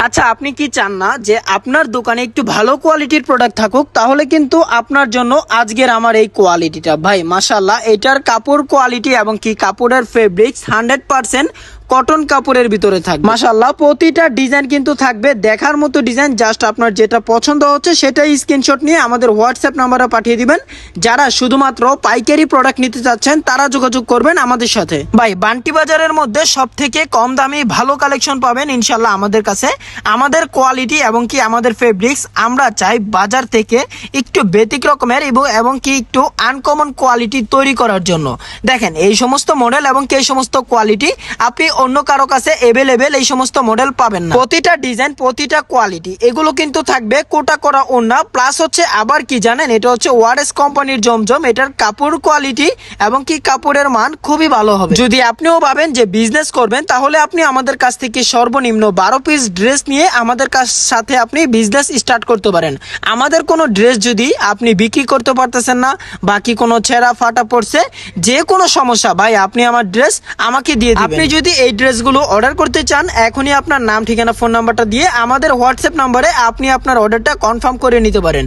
আচ্ছা, আপনি কি চান না যে আপনার দোকানে একটু ভালো কোয়ালিটির প্রোডাক্ট থাকুক? তাহলে কিন্তু আপনার জন্য আজকের আমার এই কোয়ালিটিটা ভাই মাশাআল্লাহ, এটার কাপড় কোয়ালিটি এবং কি কাপড়ের ফেব্রিক্স 100% কটন কাপড়ের ভিতরে থাকবে মাশাআল্লাহ। প্রতিটা ডিজাইন কিন্তু থাকবে দেখার মতো ডিজাইন। জাস্ট আপনার যেটা পছন্দ হচ্ছে সেটাই স্ক্রিনশট নিয়ে আমাদের হোয়াটসঅ্যাপ নাম্বারে পাঠিয়ে দিবেন। যারা শুধুমাত্র পাইকারি প্রোডাক্ট নিতে চাচ্ছেন তারা যোগাযোগ করবেন আমাদের সাথে। ভাই বান্টি বাজারের মধ্যে সব থেকে কম দামে ভালো কালেকশন পাবেন ইনশাল্লাহ আমাদের কাছে। আমাদের কোয়ালিটি এবং কি আমাদের ফেব্রিক্স আমরা চাই বাজার থেকে একটু ব্যতিক্রমের এবং কি একটু আনকমন কোয়ালিটি তৈরি করার জন্য। দেখেন এই সমস্ত মডেল এবং কি এই সমস্ত কোয়ালিটি আপনি অন্য কারো কাছে এভেলেবেল এই সমস্ত মডেল পাবেন না। প্রতিটা ডিজাইন প্রতিটা কোয়ালিটি এগুলো কিন্তু থাকবে কোটা করা ওড়না প্লাস হচ্ছে আবার কি জানেন, এটা হচ্ছে ওয়ারেস কোম্পানির জমজম। এটার কাপড় কোয়ালিটি এবং কি কাপড়ের মান খুবই ভালো হবে। যদি আপনিও ভাবেন যে বিজনেস করবেন তাহলে আপনি আমাদের কাছ থেকে সর্বনিম্ন 12 পিস ড্রেস নিয়ে আমাদের সাথে আপনি বিজনেস স্টার্ট করতে পারেন। আমাদের কোনো ড্রেস যদি আপনি বিক্রি করতে পারতেছেন না, বাকি কোনো ছেঁড়া ফাটা পড়ছে, যে কোনো সমস্যা ভাই আপনি আমার ড্রেস আমাকে দিয়ে দিবেন। আপনি যদি এই ড্রেসগুলো অর্ডার করতে চান এখনই আপনার নাম ঠিকানা ফোন নাম্বারটা দিয়ে আমাদের হোয়াটসঅ্যাপ নাম্বারে আপনি আপনার অর্ডারটা কনফার্ম করে নিতে পারেন।